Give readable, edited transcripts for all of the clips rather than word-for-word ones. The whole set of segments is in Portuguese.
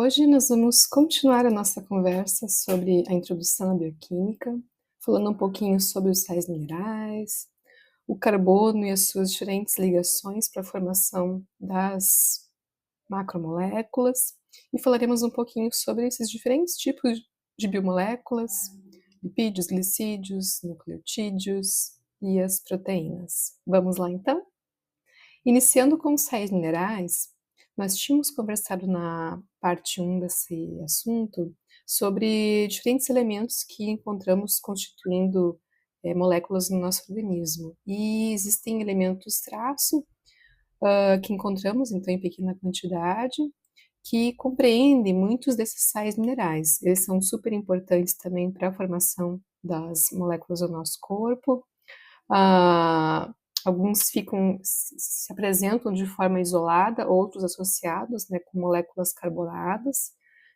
Hoje nós vamos continuar a nossa conversa sobre a introdução à bioquímica, falando um pouquinho sobre os sais minerais, o carbono e as suas diferentes ligações para a formação das macromoléculas, e falaremos um pouquinho sobre esses diferentes tipos de biomoléculas, lipídios, glicídios, nucleotídeos e as proteínas. Vamos lá então? Iniciando com os sais minerais, nós tínhamos conversado na parte 1 desse assunto sobre diferentes elementos que encontramos constituindo moléculas no nosso organismo. E existem elementos traço que encontramos então em pequena quantidade, que compreendem muitos desses sais minerais. Eles são super importantes também para a formação das moléculas do nosso corpo. Ah, alguns se apresentam de forma isolada, outros associados, né, com moléculas carbonadas,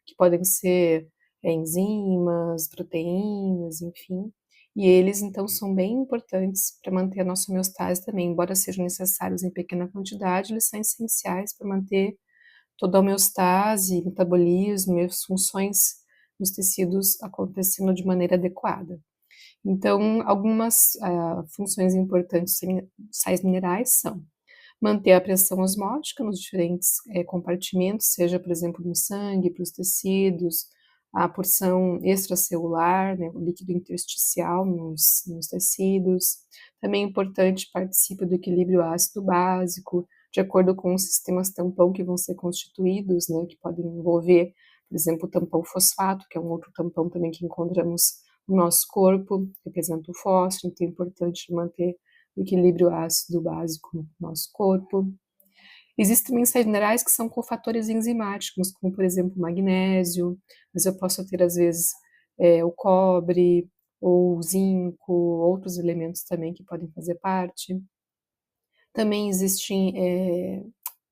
que podem ser enzimas, proteínas, enfim. E eles, então, são bem importantes para manter a nossa homeostase também. Embora sejam necessários em pequena quantidade, eles são essenciais para manter toda a homeostase, metabolismo e as funções dos tecidos acontecendo de maneira adequada. Então, algumas funções importantes dos sais minerais são manter a pressão osmótica nos diferentes compartimentos, seja, por exemplo, no sangue, para os tecidos, a porção extracelular, né, o líquido intersticial nos tecidos. Também é importante participa do equilíbrio ácido-básico, de acordo com os sistemas tampão que vão ser constituídos, né, que podem envolver, por exemplo, o tampão fosfato, que é um outro tampão também que encontramos no nosso corpo, representa o fósforo, então é importante manter o equilíbrio ácido básico no nosso corpo. Existem também sais minerais que são cofatores enzimáticos, como por exemplo o magnésio, mas eu posso ter às vezes o cobre, ou o zinco, outros elementos também que podem fazer parte. Também existem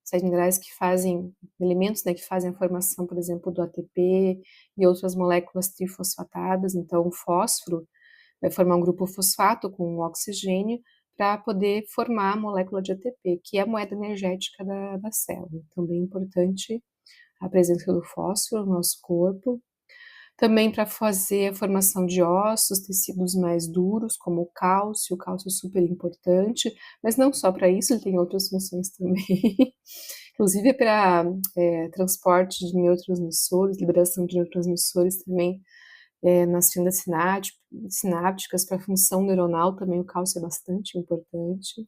sais minerais que fazem, elementos, né, que fazem a formação, por exemplo, do ATP e outras moléculas trifosfatadas, então o fósforo vai formar um grupo fosfato com o oxigênio para poder formar a molécula de ATP, que é a moeda energética da célula. Então, bem importante a presença do fósforo no nosso corpo. Também para fazer a formação de ossos, tecidos mais duros, como o cálcio é super importante, mas não só para isso, ele tem outras funções também, inclusive para transporte de neurotransmissores, liberação de neurotransmissores também nas fendas sinápticas, para a função neuronal também o cálcio é bastante importante.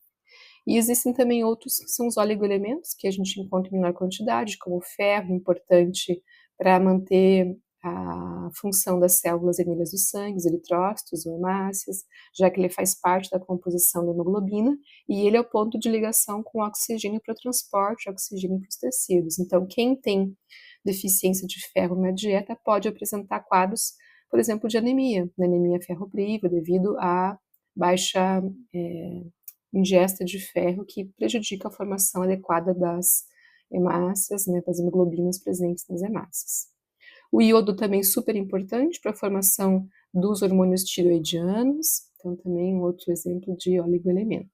E existem também outros que são os oligoelementos, que a gente encontra em menor quantidade, como o ferro, importante para manter a função das células vermelhas do sangue, os eritrócitos ou hemácias, já que ele faz parte da composição da hemoglobina, e ele é o ponto de ligação com o oxigênio para o transporte, oxigênio para os tecidos. Então, quem tem deficiência de ferro na dieta pode apresentar quadros, por exemplo, de anemia ferropriva, devido à baixa ingesta de ferro, que prejudica a formação adequada das hemácias, né, das hemoglobinas presentes nas hemácias. O iodo também é super importante para a formação dos hormônios tiroidianos, então também um outro exemplo de oligoelemento.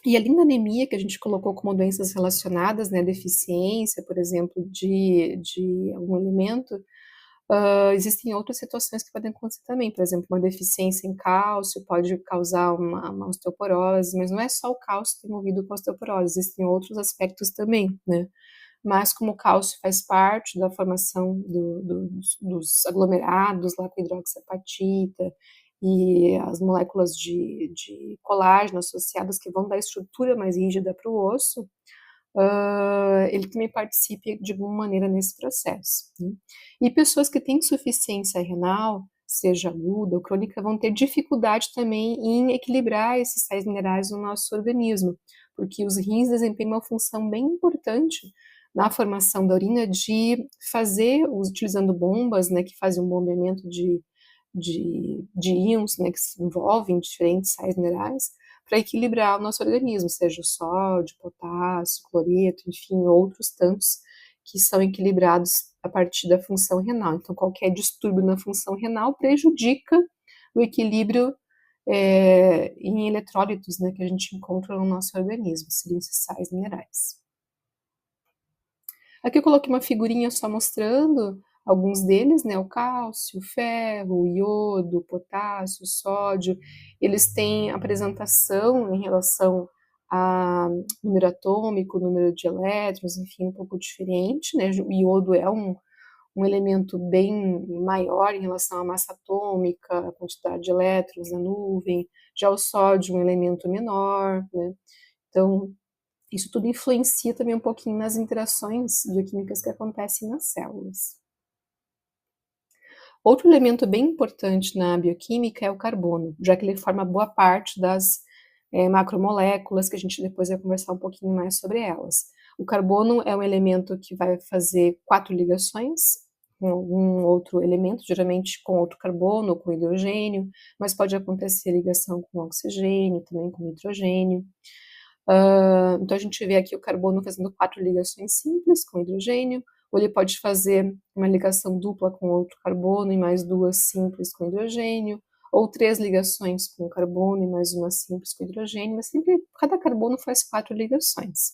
E além da anemia, que a gente colocou como doenças relacionadas, né, deficiência, por exemplo, de algum elemento, existem outras situações que podem acontecer também, por exemplo, uma deficiência em cálcio pode causar uma osteoporose, mas não é só o cálcio que é envolvido com a osteoporose, existem outros aspectos também, né? Mas como o cálcio faz parte da formação dos aglomerados lá com hidroxiapatita e as moléculas de colágeno associadas que vão dar estrutura mais rígida para o osso, ele também participe de alguma maneira nesse processo, né? E pessoas que têm insuficiência renal, seja aguda ou crônica, vão ter dificuldade também em equilibrar esses sais minerais no nosso organismo, porque os rins desempenham uma função bem importante na formação da urina de fazer, utilizando bombas, né, que fazem um bombeamento de íons, né, que se envolvem em diferentes sais minerais, para equilibrar o nosso organismo, seja o sódio, potássio, cloreto, enfim, outros tantos que são equilibrados a partir da função renal. Então, qualquer distúrbio na função renal prejudica o equilíbrio em eletrólitos, né, que a gente encontra no nosso organismo, seriam esses sais minerais. Aqui eu coloquei uma figurinha só mostrando alguns deles, né, o cálcio, o ferro, o iodo, o potássio, o sódio. Eles têm apresentação em relação a número atômico, número de elétrons, enfim, um pouco diferente, né? O iodo é um elemento bem maior em relação à massa atômica, a quantidade de elétrons na nuvem, já o sódio um elemento menor, né? Então, isso tudo influencia também um pouquinho nas interações bioquímicas que acontecem nas células. Outro elemento bem importante na bioquímica é o carbono, já que ele forma boa parte das macromoléculas, que a gente depois vai conversar um pouquinho mais sobre elas. O carbono é um elemento que vai fazer 4 ligações com algum outro elemento, geralmente com outro carbono ou com hidrogênio, mas pode acontecer ligação com oxigênio, também com nitrogênio. Então a gente vê aqui o carbono fazendo 4 ligações simples com hidrogênio, ou ele pode fazer uma ligação dupla com outro carbono e mais 2 simples com hidrogênio, ou 3 ligações com carbono e mais uma simples com hidrogênio, mas sempre cada carbono faz 4 ligações.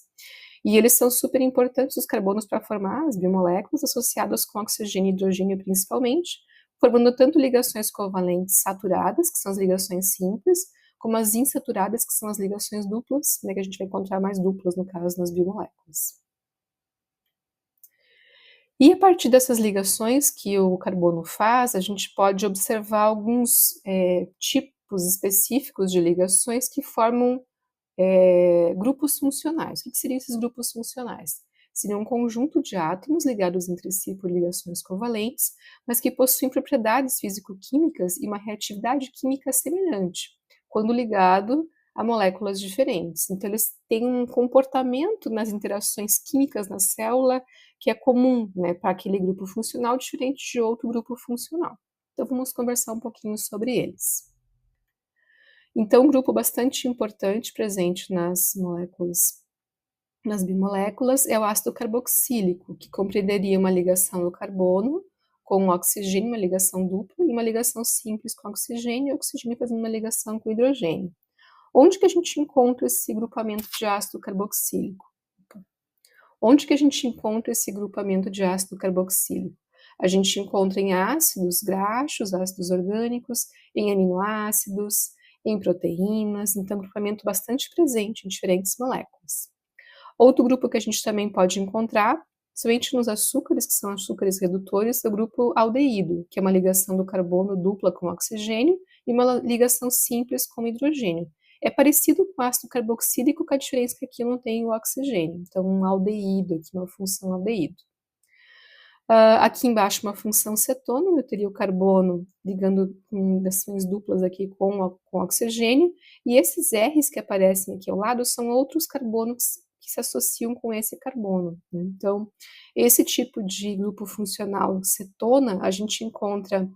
E eles são super importantes, os carbonos, para formar as biomoléculas associadas com oxigênio e hidrogênio principalmente, formando tanto ligações covalentes saturadas, que são as ligações simples, como as insaturadas, que são as ligações duplas, né, que a gente vai encontrar mais duplas, no caso, nas biomoléculas. E a partir dessas ligações que o carbono faz, a gente pode observar alguns tipos específicos de ligações que formam grupos funcionais. O que seriam esses grupos funcionais? Seria um conjunto de átomos ligados entre si por ligações covalentes, mas que possuem propriedades físico-químicas e uma reatividade química semelhante, quando ligado a moléculas diferentes. Então, eles têm um comportamento nas interações químicas na célula que é comum, né, para aquele grupo funcional, diferente de outro grupo funcional. Então, vamos conversar um pouquinho sobre eles. Então, um grupo bastante importante presente nas moléculas, nas bimoléculas, é o ácido carboxílico, que compreenderia uma ligação do carbono com o oxigênio, uma ligação dupla, e uma ligação simples com oxigênio, e oxigênio fazendo uma ligação com hidrogênio. Onde que a gente encontra esse grupamento de ácido carboxílico? Onde que a gente encontra esse grupamento de ácido carboxílico? A gente encontra em ácidos graxos, ácidos orgânicos, em aminoácidos, em proteínas, então grupamento bastante presente em diferentes moléculas. Outro grupo que a gente também pode encontrar, somente nos açúcares, que são açúcares redutores, é o grupo aldeído, que é uma ligação do carbono dupla com oxigênio e uma ligação simples com hidrogênio. É parecido com o ácido carboxílico, com a diferença que aqui não tem o oxigênio. Então, um aldeído, aqui uma função aldeído. Aqui embaixo uma função cetona, eu teria o carbono ligando com ligações duplas aqui com oxigênio, e esses R's que aparecem aqui ao lado são outros carbonos que se associam com esse carbono, né? Então, esse tipo de grupo funcional cetona a gente encontra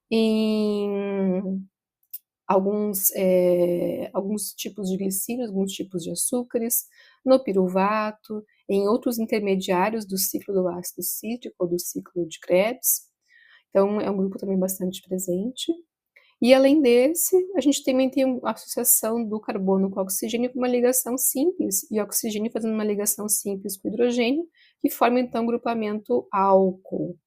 em alguns tipos de glicídios, alguns tipos de açúcares, no piruvato, em outros intermediários do ciclo do ácido cítrico ou do ciclo de Krebs. Então, é um grupo também bastante presente. E além desse, a gente também tem a associação do carbono com o oxigênio com uma ligação simples, e o oxigênio fazendo uma ligação simples com o hidrogênio, que forma então o grupamento álcool,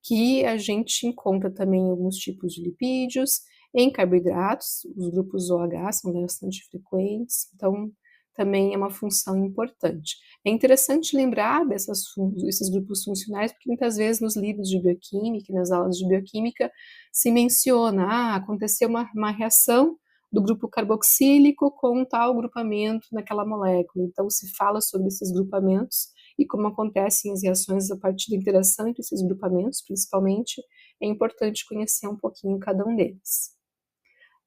que a gente encontra também em alguns tipos de lipídios, em carboidratos, os grupos OH são bastante frequentes, então também é uma função importante. É interessante lembrar desses grupos funcionais, porque muitas vezes nos livros de bioquímica, nas aulas de bioquímica, se menciona, aconteceu uma reação do grupo carboxílico com tal grupamento naquela molécula. Então se fala sobre esses grupamentos e como acontecem as reações a partir da interação entre esses grupamentos, principalmente, é importante conhecer um pouquinho cada um deles.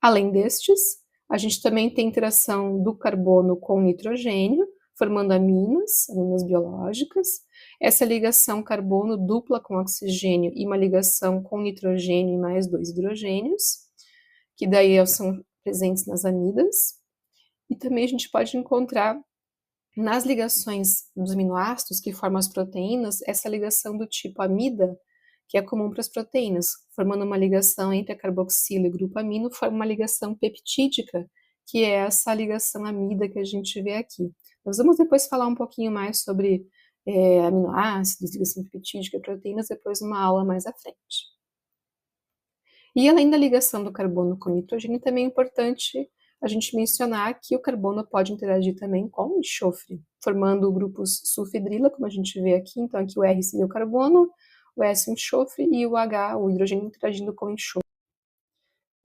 Além destes, a gente também tem interação do carbono com o nitrogênio, formando aminas biológicas. Essa ligação carbono dupla com oxigênio e uma ligação com nitrogênio e mais 2 hidrogênios, que daí são presentes nas amidas. E também a gente pode encontrar nas ligações dos aminoácidos que formam as proteínas, essa ligação do tipo amida, que é comum para as proteínas, formando uma ligação entre a carboxila e o grupo amino, forma uma ligação peptídica, que é essa ligação amida que a gente vê aqui. Nós vamos depois falar um pouquinho mais sobre aminoácidos, ligação peptídica, proteínas, depois numa aula mais à frente. E além da ligação do carbono com o nitrogênio, também é importante a gente mencionar que o carbono pode interagir também com o enxofre, formando grupos sulfidrila, como a gente vê aqui. Então, aqui o R seria o carbono, o S o enxofre e o H, o hidrogênio, interagindo com o enxofre.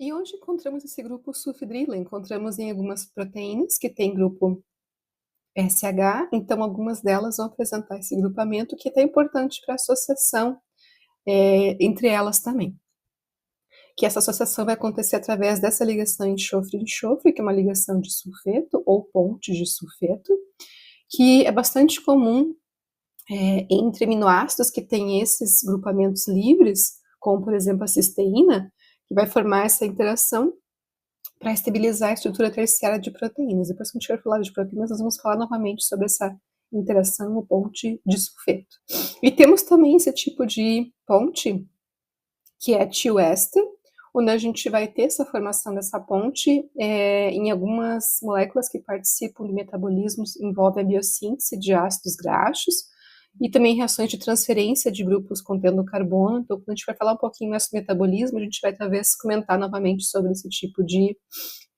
E onde encontramos esse grupo sulfidrila? Encontramos em algumas proteínas que têm grupo SH, então algumas delas vão apresentar esse grupamento, que é até importante para a associação entre elas também. Que essa associação vai acontecer através dessa ligação enxofre-enxofre, que é uma ligação de sulfeto ou ponte de sulfeto, que é bastante comum entre aminoácidos que têm esses grupamentos livres, como por exemplo a cisteína, que vai formar essa interação para estabilizar a estrutura terciária de proteínas. Depois que a gente for falar de proteínas, nós vamos falar novamente sobre essa interação ou ponte de sulfeto. E temos também esse tipo de ponte, que é tioéster, onde a gente vai ter essa formação dessa ponte em algumas moléculas que participam de metabolismos, envolvem a biossíntese de ácidos graxos, e também reações de transferência de grupos contendo carbono. Então, quando a gente vai falar um pouquinho mais sobre metabolismo, a gente vai talvez comentar novamente sobre esse tipo de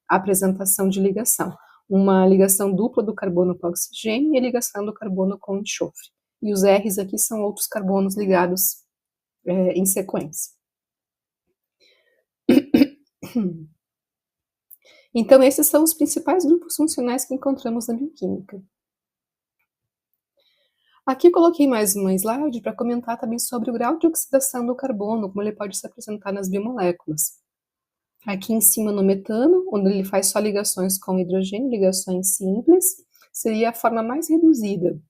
apresentação de ligação. Uma ligação dupla do carbono com oxigênio e a ligação do carbono com enxofre. E os R's aqui são outros carbonos ligados em sequência. Então, esses são os principais grupos funcionais que encontramos na bioquímica. Aqui eu coloquei mais uma slide para comentar também sobre o grau de oxidação do carbono, como ele pode se apresentar nas biomoléculas. Aqui em cima no metano, onde ele faz só ligações com hidrogênio, ligações simples, seria a forma mais reduzida.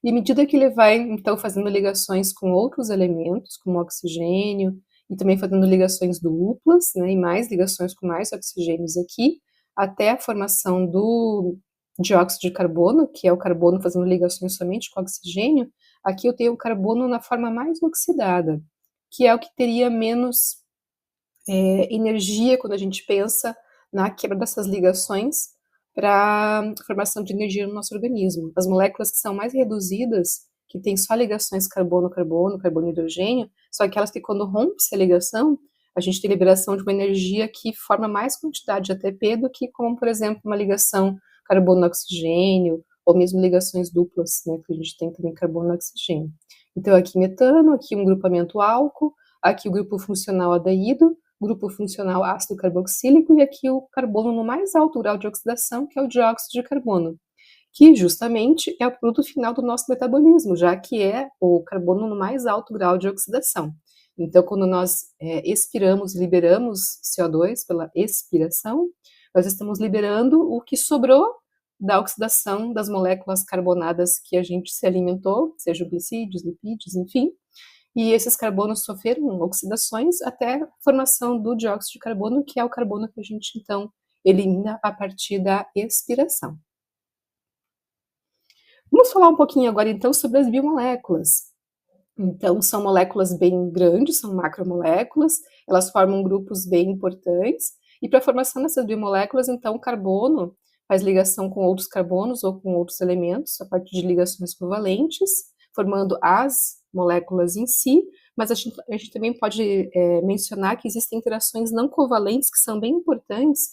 E à medida que ele vai, então, fazendo ligações com outros elementos, como oxigênio, e também fazendo ligações duplas, né, e mais ligações com mais oxigênios aqui, até a formação do dióxido de carbono, que é o carbono fazendo ligações somente com oxigênio. Aqui eu tenho o carbono na forma mais oxidada, que é o que teria menos energia quando a gente pensa na quebra dessas ligações para a formação de energia no nosso organismo. As moléculas que são mais reduzidas, que têm só ligações carbono-carbono, carbono-hidrogênio, são aquelas que quando rompe-se a ligação, a gente tem liberação de uma energia que forma mais quantidade de ATP do que, como por exemplo, uma ligação carbono-oxigênio, ou mesmo ligações duplas, né, que a gente tem também carbono-oxigênio. Então aqui metano, aqui um grupamento álcool, aqui o grupo funcional aldeído, grupo funcional ácido carboxílico, e aqui o carbono no mais alto grau de oxidação, que é o dióxido de carbono, que justamente é o produto final do nosso metabolismo, já que é o carbono no mais alto grau de oxidação. Então, quando nós expiramos, liberamos CO2 pela expiração, nós estamos liberando o que sobrou da oxidação das moléculas carbonadas que a gente se alimentou, seja glicídios, lipídios, enfim, e esses carbonos sofreram oxidações até a formação do dióxido de carbono, que é o carbono que a gente, então, elimina a partir da expiração. Vamos falar um pouquinho agora, então, sobre as biomoléculas. Então, são moléculas bem grandes, são macromoléculas, elas formam grupos bem importantes, e para a formação dessas biomoléculas, então, o carbono faz ligação com outros carbonos ou com outros elementos, a partir de ligações covalentes, formando as moléculas em si, mas a gente também pode mencionar que existem interações não covalentes que são bem importantes,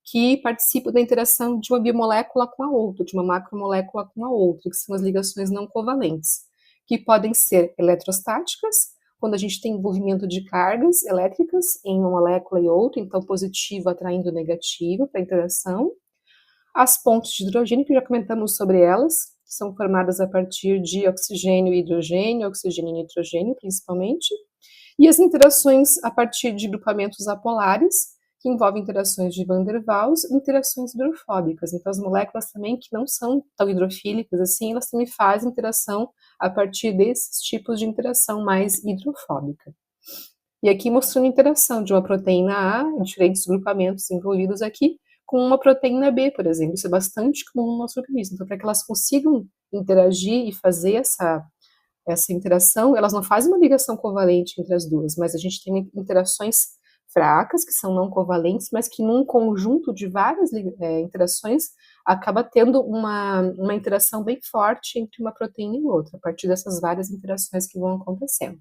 que participam da interação de uma biomolécula com a outra, de uma macromolécula com a outra, que são as ligações não covalentes, que podem ser eletrostáticas, quando a gente tem envolvimento de cargas elétricas em uma molécula e outra, então positivo atraindo negativo para a interação. As pontes de hidrogênio, que já comentamos sobre elas, que são formadas a partir de oxigênio e hidrogênio, oxigênio e nitrogênio, principalmente. E as interações a partir de grupamentos apolares, que envolvem interações de Van der Waals e interações hidrofóbicas. Então, as moléculas também que não são tão hidrofílicas assim, elas também fazem interação a partir desses tipos de interação mais hidrofóbica. E aqui mostrando a interação de uma proteína A, em diferentes grupamentos envolvidos aqui, com uma proteína B, por exemplo. Isso é bastante comum no nosso organismo. Então, para que elas consigam interagir e fazer essa interação, elas não fazem uma ligação covalente entre as duas, mas a gente tem interações fracas, que são não covalentes, mas que num conjunto de várias interações acaba tendo uma interação bem forte entre uma proteína e outra, a partir dessas várias interações que vão acontecendo.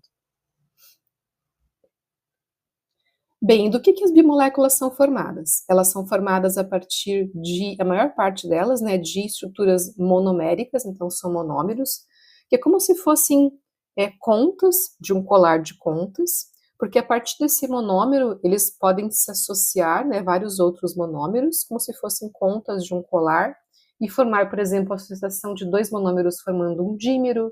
Bem, do que as biomoléculas são formadas? Elas são formadas a partir de, a maior parte delas, né, de estruturas monoméricas, então são monômeros, que é como se fossem contas de um colar de contas, porque a partir desse monômero eles podem se associar, né, vários outros monômeros, como se fossem contas de um colar, e formar, por exemplo, a associação de 2 monômeros formando um dímero,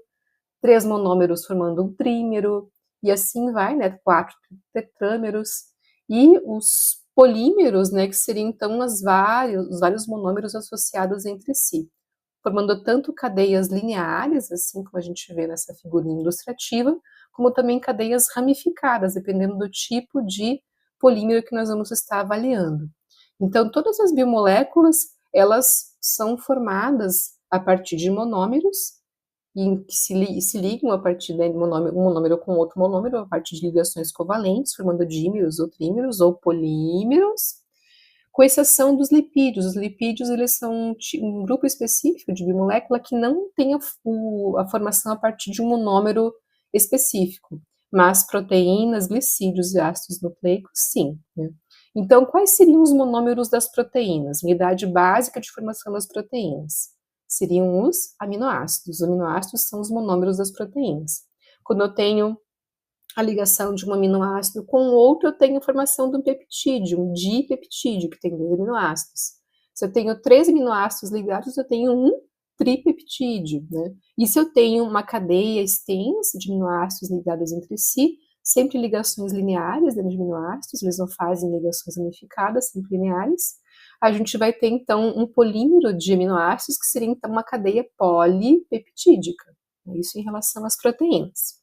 3 monômeros formando um trímero, e assim vai, né, 4 tetrâmeros, e os polímeros, né, que seriam então os vários monômeros associados entre si, formando tanto cadeias lineares, assim como a gente vê nessa figurinha ilustrativa, como também cadeias ramificadas, dependendo do tipo de polímero que nós vamos estar avaliando. Então, todas as biomoléculas, elas são formadas a partir de monômeros, que se ligam a partir de um monômero com outro monômero, a partir de ligações covalentes, formando dímeros ou trímeros ou polímeros, com exceção dos lipídios. Os lipídios, eles são um grupo específico de biomolécula que não tem a formação a partir de um monômero específico, mas proteínas, glicídios e ácidos nucleicos, sim, né? Então, quais seriam os monômeros das proteínas? Unidade básica de formação das proteínas seriam os aminoácidos. Os aminoácidos são os monômeros das proteínas. Quando eu tenho a ligação de um aminoácido com outro, eu tenho a formação de um peptídeo, um dipeptídeo, que tem 2 aminoácidos. Se eu tenho 3 aminoácidos ligados, eu tenho um tripeptídeo, né? E se eu tenho uma cadeia extensa de aminoácidos ligados entre si, sempre ligações lineares dentro de aminoácidos, eles não fazem ligações ramificadas, sempre lineares, a gente vai ter, então, um polímero de aminoácidos, que seria, então, uma cadeia polipeptídica. Isso em relação às proteínas.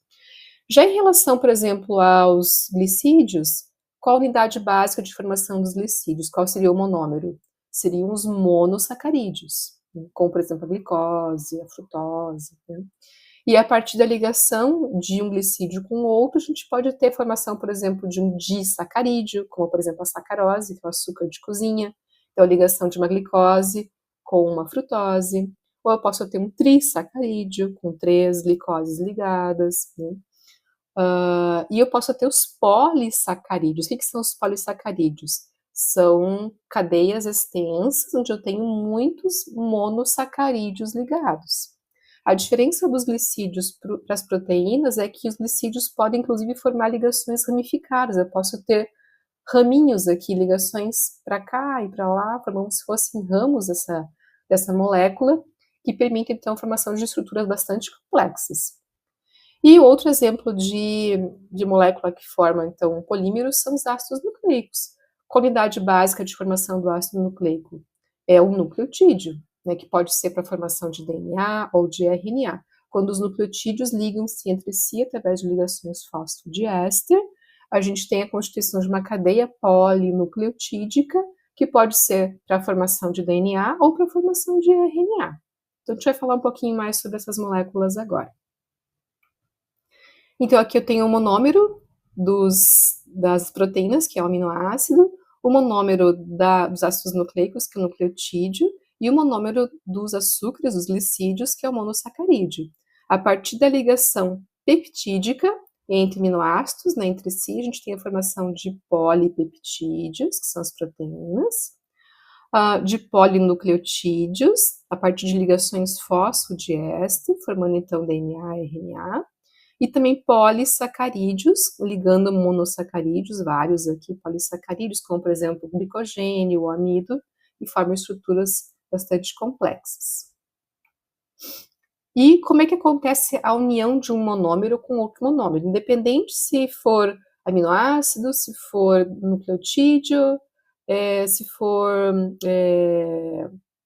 Já em relação, por exemplo, aos glicídios, qual a unidade básica de formação dos glicídios? Qual seria o monômero? Seriam os monossacarídeos, né? Como, por exemplo, a glicose, a frutose, né? E a partir da ligação de um glicídio com outro, a gente pode ter a formação, por exemplo, de um disacarídeo, como, por exemplo, a sacarose, que é o açúcar de cozinha. Então, a ligação de uma glicose com uma frutose. Ou eu posso ter um trissacarídeo, com 3 glicoses ligadas, né? E eu posso ter os polissacarídeos. O que são os polissacarídeos? São cadeias extensas, onde eu tenho muitos monossacarídeos ligados. A diferença dos glicídios para as proteínas é que os glicídios podem, inclusive, formar ligações ramificadas. Eu posso ter raminhos aqui, ligações para cá e para lá, como se fossem ramos dessa molécula, que permitem, então, a formação de estruturas bastante complexas. E outro exemplo de molécula que forma, então, polímeros são os ácidos nucleicos. Qual a unidade básica de formação do ácido nucleico? É o nucleotídeo, né, que pode ser para a formação de DNA ou de RNA. Quando os nucleotídeos ligam-se entre si através de ligações fosfodiéster, a gente tem a constituição de uma cadeia polinucleotídica, que pode ser para a formação de DNA ou para a formação de RNA. Então, a gente vai falar um pouquinho mais sobre essas moléculas agora. Então, aqui eu tenho o monômero das proteínas, que é o aminoácido, o monômero dos ácidos nucleicos, que é o nucleotídeo, e o monômero dos açúcares, os glicídios, que é o monossacarídeo. A partir da ligação peptídica entre aminoácidos, né, entre si, a gente tem a formação de polipeptídeos, que são as proteínas, de polinucleotídeos, a partir de ligações fosfodiéster, formando então DNA e RNA, e também polissacarídeos, ligando monossacarídeos, vários aqui, polissacarídeos, como por exemplo o glicogênio, o amido, e formam estruturas bastante complexas. E como é que acontece a união de um monômero com outro monômero? Independente se for aminoácido, se for nucleotídeo, se for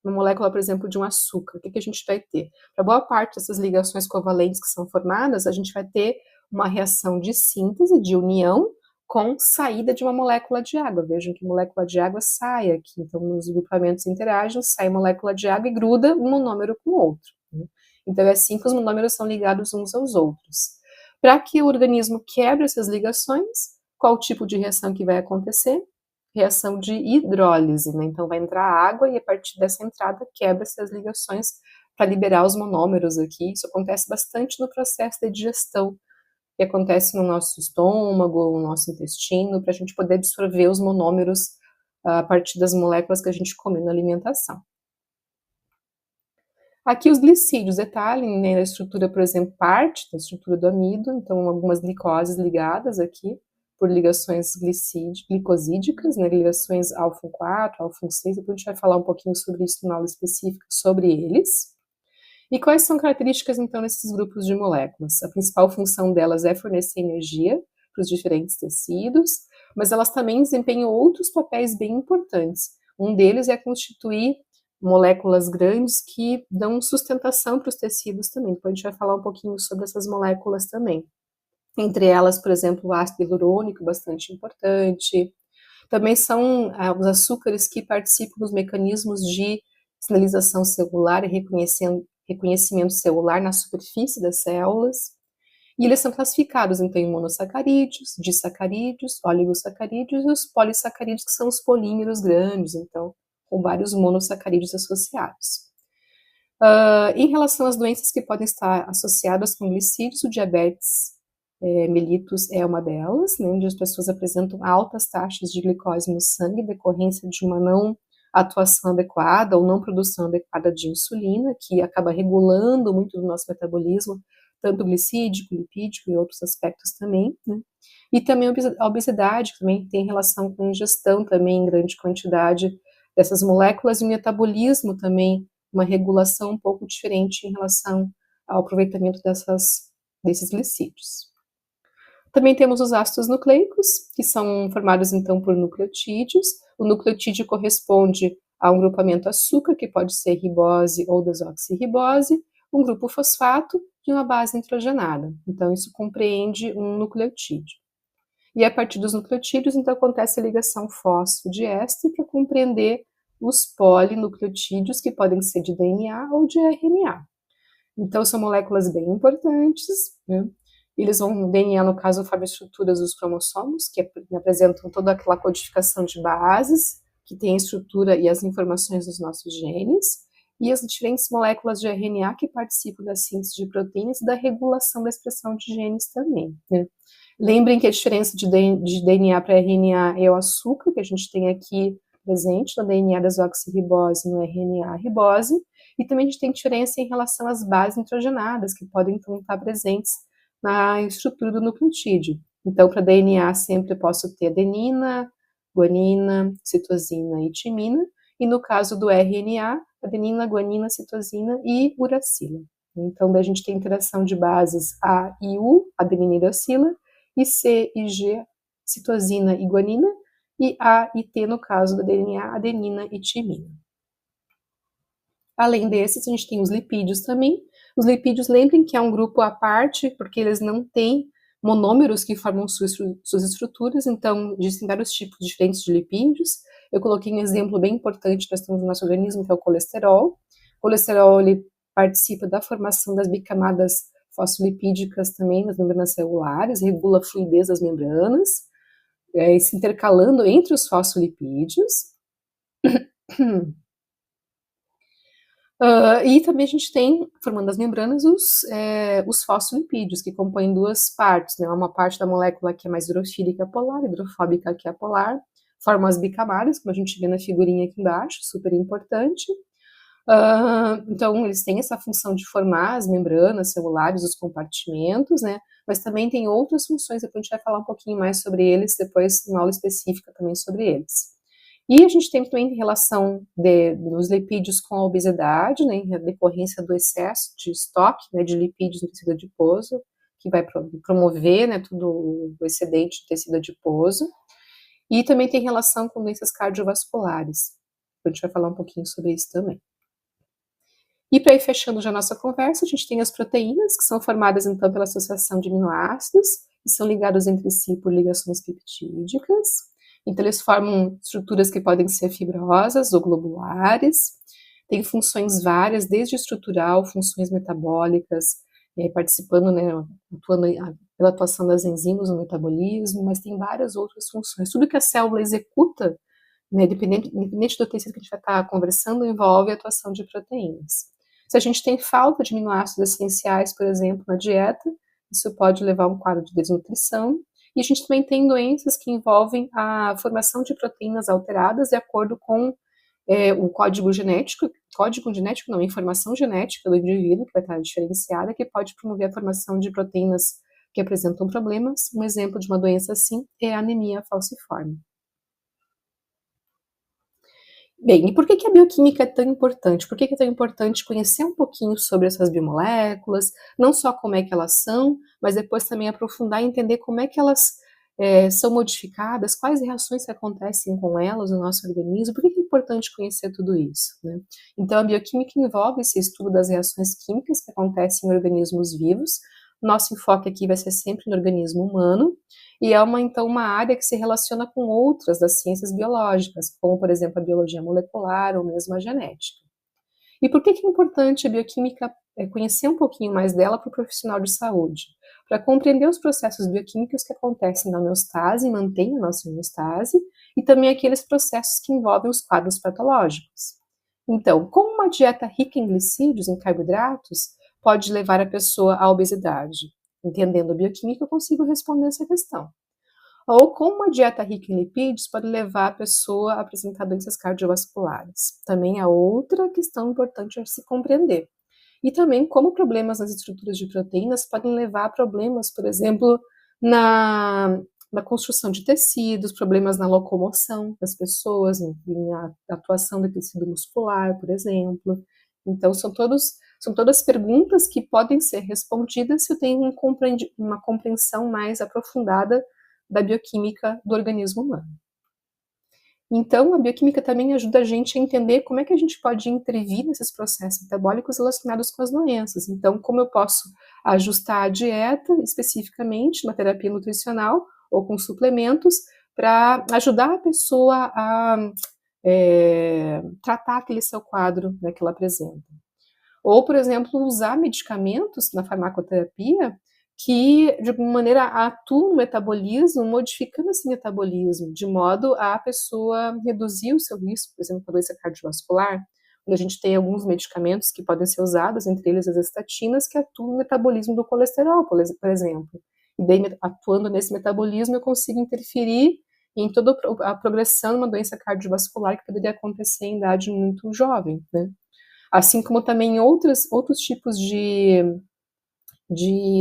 uma molécula, por exemplo, de um açúcar, o que a gente vai ter? Para boa parte dessas ligações covalentes que são formadas, a gente vai ter uma reação de síntese, de união, com saída de uma molécula de água. Vejam que molécula de água sai aqui. Então, nos grupamentos interagem, sai molécula de água e gruda um monômero com o outro, né? Então, é assim que os monômeros são ligados uns aos outros. Para que o organismo quebre essas ligações, Qual o tipo de reação que vai acontecer? Reação de hidrólise, né? Então vai entrar água e a partir dessa entrada quebra-se as ligações para liberar os monômeros aqui. Isso acontece bastante no processo de digestão, que acontece no nosso estômago, no nosso intestino, para a gente poder absorver os monômeros a partir das moléculas que a gente come na alimentação. Aqui os glicídios detalhem, né, a estrutura, por exemplo, parte da estrutura do amido, então algumas glicoses ligadas aqui por ligações glicosídicas, né, ligações alfa-4, alfa-6, depois a gente vai falar um pouquinho sobre isso na aula específica sobre eles. E quais são características, então, desses grupos de moléculas? A principal função delas é fornecer energia para os diferentes tecidos, mas elas também desempenham outros papéis bem importantes. Um deles é constituir moléculas grandes que dão sustentação para os tecidos também. Depois a gente vai falar um pouquinho sobre essas moléculas também. Entre elas, por exemplo, o ácido hialurônico, bastante importante. Também são os açúcares que participam dos mecanismos de sinalização celular e reconhecimento celular na superfície das células. E eles são classificados, então, em monossacarídeos, disacarídeos, oligosacarídeos e os polissacarídeos, que são os polímeros grandes, então, com vários monossacarídeos associados. Em relação às doenças que podem estar associadas com glicídios, o diabetes mellitus é uma delas, né, onde as pessoas apresentam altas taxas de glicose no sangue, decorrência de uma não atuação adequada ou não produção adequada de insulina, que acaba regulando muito do nosso metabolismo, tanto glicídico, lipídico e outros aspectos também, né. E também a obesidade, que também tem relação com a ingestão também em grande quantidade dessas moléculas, e o metabolismo também, uma regulação um pouco diferente em relação ao aproveitamento desses glicídios. Também temos os ácidos nucleicos, que são formados então por nucleotídeos. O nucleotídeo corresponde a um grupamento açúcar, que pode ser ribose ou desoxirribose, um grupo fosfato e uma base nitrogenada. Então isso compreende um nucleotídeo. E a partir dos nucleotídeos, então, acontece a ligação fosfodiéster para compreender os polinucleotídeos, que podem ser de DNA ou de RNA. Então, são moléculas bem importantes, né? Eles vão, DNA, no caso, forma estruturas dos cromossomos, que apresentam toda aquela codificação de bases, que tem a estrutura e as informações dos nossos genes, e as diferentes moléculas de RNA que participam da síntese de proteínas e da regulação da expressão de genes também, né? Lembrem que a diferença de DNA para RNA é o açúcar, que a gente tem aqui presente no DNA desoxirribose e no RNA ribose, e também a gente tem diferença em relação às bases nitrogenadas, que podem então estar presentes na estrutura do nucleotídeo. Então, para DNA sempre eu posso ter adenina, guanina, citosina e timina, e no caso do RNA, adenina, guanina, citosina e uracila. Então, a gente tem interação de bases A e U, adenina e uracila, e C e G, citosina e guanina, e A e T, no caso do DNA, adenina e timina. Além desses, a gente tem os lipídios também. Os lipídios, lembrem que é um grupo à parte, porque eles não têm monômeros que formam suas estruturas, então existem vários tipos diferentes de lipídios. Eu coloquei um exemplo bem importante que nós temos no nosso organismo, que é o colesterol. O colesterol, ele participa da formação das bicamadas fosfolipídicas também nas membranas celulares, regula a fluidez das membranas, se intercalando entre os fosfolipídios. E também a gente tem, formando as membranas, os fosfolipídios, que compõem duas partes, né? Uma parte da molécula que é mais hidrofílica polar, hidrofóbica que é polar, formam as bicamadas, como a gente vê na figurinha aqui embaixo, super importante. Então, eles têm essa função de formar as membranas celulares, os compartimentos, né? Mas também tem outras funções, depois a gente vai falar um pouquinho mais sobre eles, depois uma aula específica também sobre eles. E a gente tem também relação dos lipídios com a obesidade, né, em decorrência do excesso de estoque, né, de lipídios no tecido adiposo, que vai promover, né, todo o excedente de tecido adiposo. E também tem relação com doenças cardiovasculares. A gente vai falar um pouquinho sobre isso também. E para ir fechando já a nossa conversa, a gente tem as proteínas, que são formadas então pela associação de aminoácidos, e são ligados entre si por ligações peptídicas. Então eles formam estruturas que podem ser fibrosas ou globulares, tem funções várias, desde estrutural, funções metabólicas, participando, né, atuando pela atuação das enzimas no metabolismo, mas tem várias outras funções. Tudo que a célula executa, né, independente do tecido que a gente vai estar conversando, envolve a atuação de proteínas. Se a gente tem falta de aminoácidos essenciais, por exemplo, na dieta, isso pode levar a um quadro de desnutrição. E a gente também tem doenças que envolvem a formação de proteínas alteradas de acordo com o código genético não, a informação genética do indivíduo, que vai estar diferenciada, que pode promover a formação de proteínas que apresentam problemas. Um exemplo de uma doença assim é a anemia falciforme. Bem, e por que a bioquímica é tão importante? Por que é tão importante conhecer um pouquinho sobre essas biomoléculas, não só como é que elas são, mas depois também aprofundar e entender como é que elas são modificadas, quais reações que acontecem com elas no nosso organismo, por que é importante conhecer tudo isso, né? Então, a bioquímica envolve esse estudo das reações químicas que acontecem em organismos vivos. Nosso enfoque aqui vai ser sempre no organismo humano, e é então uma área que se relaciona com outras das ciências biológicas, como, por exemplo, a biologia molecular ou mesmo a genética. E por que é importante a bioquímica, conhecer um pouquinho mais dela para o profissional de saúde? Para compreender os processos bioquímicos que acontecem na homeostase e mantêm a nossa homeostase, e também aqueles processos que envolvem os quadros patológicos. Então, como uma dieta rica em glicídios, em carboidratos, pode levar a pessoa à obesidade? Entendendo a bioquímica, eu consigo responder essa questão. Ou como uma dieta rica em lipídios pode levar a pessoa a apresentar doenças cardiovasculares. Também é outra questão importante a se compreender. E também como problemas nas estruturas de proteínas podem levar a problemas, por exemplo, na construção de tecidos, problemas na locomoção das pessoas, na atuação do tecido muscular, por exemplo. Então, são todas perguntas que podem ser respondidas se eu tenho uma compreensão mais aprofundada da bioquímica do organismo humano. Então, a bioquímica também ajuda a gente a entender como é que a gente pode intervir nesses processos metabólicos relacionados com as doenças. Então, como eu posso ajustar a dieta, especificamente, uma terapia nutricional ou com suplementos, para ajudar a pessoa a tratar aquele seu quadro, né, que ela apresenta. Ou, por exemplo, usar medicamentos na farmacoterapia que, de alguma maneira, atuam no metabolismo, modificando esse metabolismo, de modo a pessoa reduzir o seu risco, por exemplo, para doença cardiovascular, quando a gente tem alguns medicamentos que podem ser usados, entre eles as estatinas, que atuam no metabolismo do colesterol, por exemplo. E daí, atuando nesse metabolismo, eu consigo interferir em toda a progressão de uma doença cardiovascular que poderia acontecer em idade muito jovem, né? Assim como também outros tipos de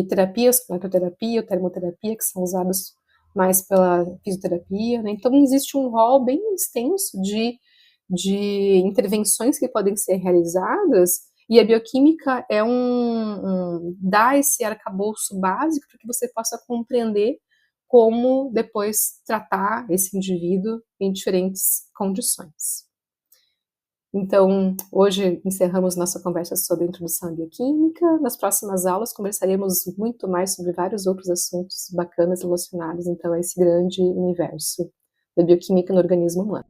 terapias, como a eletroterapia ou termoterapia, que são usados mais pela fisioterapia, né? Então, existe um rol bem extenso de intervenções que podem ser realizadas, e a bioquímica dá esse arcabouço básico para que você possa compreender como depois tratar esse indivíduo em diferentes condições. Então, hoje encerramos nossa conversa sobre a introdução à bioquímica. Nas próximas aulas conversaremos muito mais sobre vários outros assuntos bacanas relacionados, então, a esse grande universo da bioquímica no organismo humano.